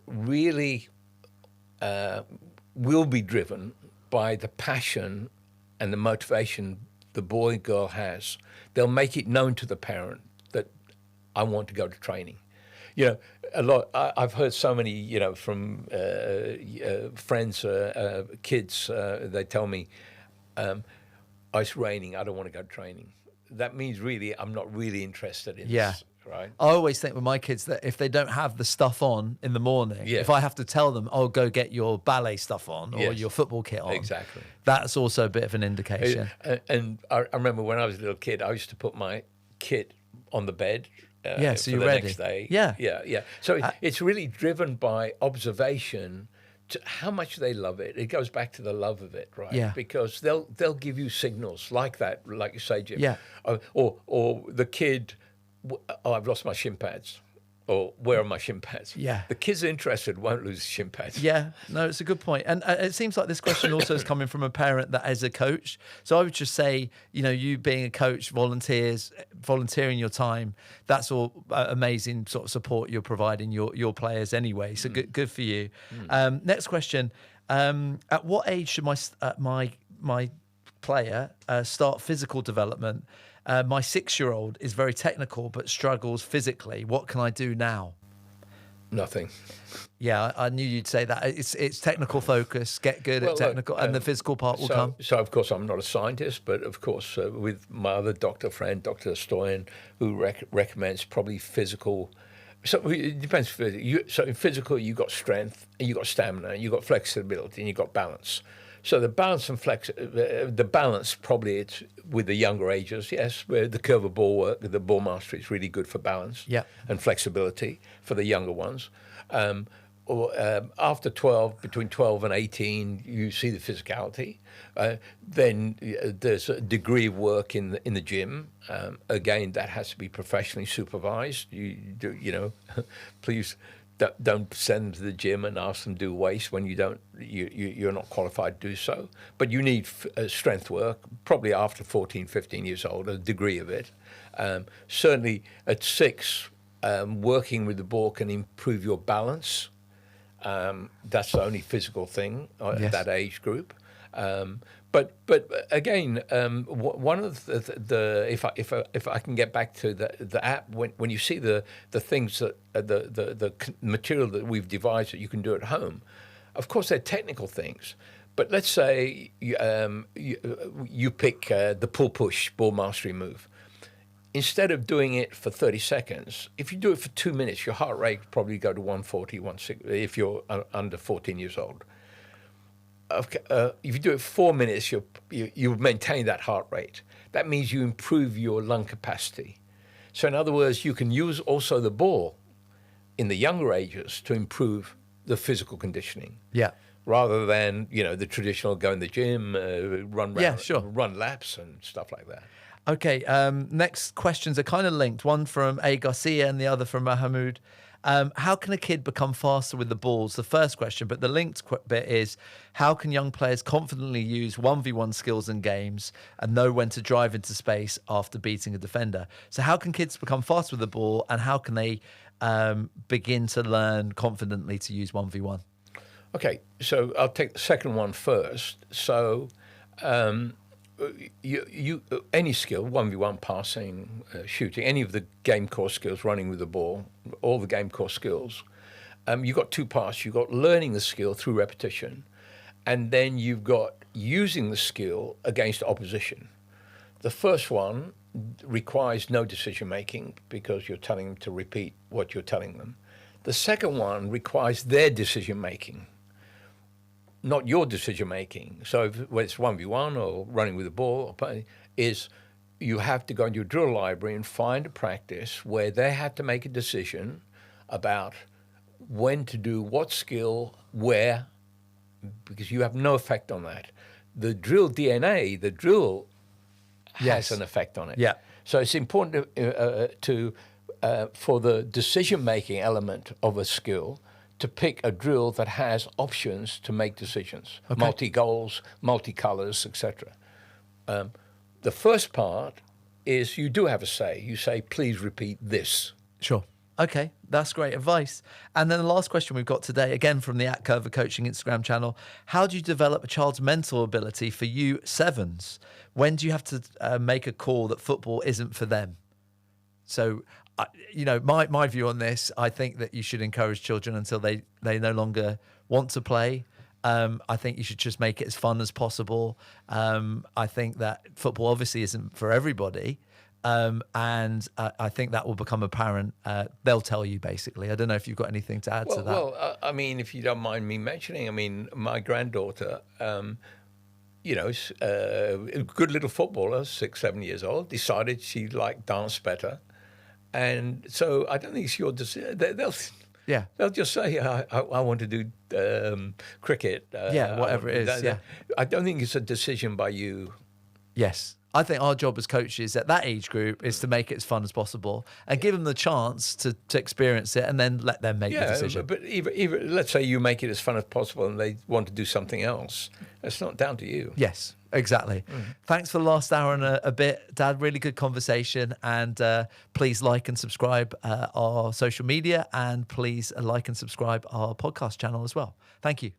really will be driven by the passion and the motivation the boy or girl has. They'll make it known to the parent that I want to go to training. You know, a lot. I've heard so many, you know, from friends, kids. They tell me, "Oh, it's raining. I don't want to go to training." That means really, I'm not really interested in Yeah. this, right? I always think with my kids that if they don't have the stuff on in the morning, Yeah. if I have to tell them, "Oh, go get your ballet stuff on or Yes. your football kit on," Exactly. that's also a bit of an indication. And I remember when I was a little kid, I used to put my kit on the bed. Yeah, so for you're the ready. next day. Yeah. Yeah. So it's really driven by observation to how much they love it. It goes back to the love of it, right? Yeah. Because they'll give you signals like that, like you say, Jim. Yeah. Or the kid, "Oh, I've lost my shin pads," or "Where are my shin pads?" Yeah. The kids interested won't lose shin pads. Yeah, no, it's a good point. And it seems like this question also is coming from a parent that is a coach. So I would just say, you know, you being a coach, volunteering your time, that's all amazing sort of support you're providing your players anyway. So good for you. Next question. At what age should my player start physical development? My 6-year-old is very technical but struggles physically. What can I do now? Nothing. Yeah, I knew you'd say that. It's technical focus, get good at technical, and the physical part will come. So, of course, I'm not a scientist, but of course, with my other doctor friend, Dr. Stoyan, who recommends probably physical. So it depends. So in physical, you got strength, and you got stamina, you got flexibility, and you got balance. So the balance and the balance probably it's with the younger ages, yes, where the Coerver ball work, the ball mastery is really good for balance and flexibility for the younger ones. After 12, between 12 and 18, you see the physicality. Then there's a degree of work in the gym. Again, that has to be professionally supervised. Please don't send them to the gym and ask them to do weights when you're not qualified to do so. But you need strength work, probably after 14, 15 years old, a degree of it. Certainly at 6, working with the ball can improve your balance. That's the only physical thing at that age group. But again, one of the if I can get back to the app, when you see the things that the material that we've devised that you can do at home, of course they're technical things. But let's say you pick the pull push ball mastery move. Instead of doing it for 30 seconds, if you do it for 2 minutes, your heart rate probably go to 140, 160 if you're under 14 years old. If you do it 4 minutes, you maintain that heart rate. That means you improve your lung capacity. So in other words, you can use also the ball in the younger ages to improve the physical conditioning. Yeah. Rather than, the traditional go in the gym, run laps and stuff like that. Okay, next questions are kind of linked. One from A. Garcia and the other from Mahamud. How can a kid become faster with the balls? The first question, but the linked bit is, how can young players confidently use 1v1 skills in games and know when to drive into space after beating a defender? So how can kids become faster with the ball, and how can they begin to learn confidently to use 1v1? Okay, so I'll take the second one first. So you any skill, 1v1 passing, shooting, any of the game core skills, running with the ball, all the game core skills, you've got two parts. You've got learning the skill through repetition, and then you've got using the skill against opposition. The first one requires no decision making because you're telling them to repeat what you're telling them. The second one requires their decision making, not your decision making. So whether it's 1v1 or running with the ball, is you have to go into your drill library and find a practice where they have to make a decision about when to do what skill, where, because you have no effect on that. The drill DNA, the drill has an effect on it. Yeah. So it's important for the decision-making element of a skill to pick a drill that has options to make decisions, multi-goals, multi-colors, etc. The first part is you do have a say. You say, please repeat this. Sure. Okay, that's great advice. And then the last question we've got today, again from the Coerver Coaching Instagram channel: how do you develop a child's mental ability for U7s? When do you have to make a call that football isn't for them? So my view on this, I think that you should encourage children until they no longer want to play. I think you should just make it as fun as possible. I think that football obviously isn't for everybody. And I think that will become apparent. They'll tell you, basically. I don't know if you've got anything to add to that. Well, I mean, if you don't mind me mentioning, I mean, my granddaughter, a good little footballer, 6, 7 years old, decided she liked dance better. And so I don't think it's your decision. They'll just say, I want to do cricket. Whatever it is. I don't think it's a decision by you. Yes. I think our job as coaches at that age group is to make it as fun as possible and give them the chance to experience it and then let them make the decision. But even let's say you make it as fun as possible and they want to do something else. It's not down to you. Yes, exactly. Thanks for the last hour and a bit, Dad. Really good conversation. And please like and subscribe our social media, and please like and subscribe our podcast channel as well. Thank you.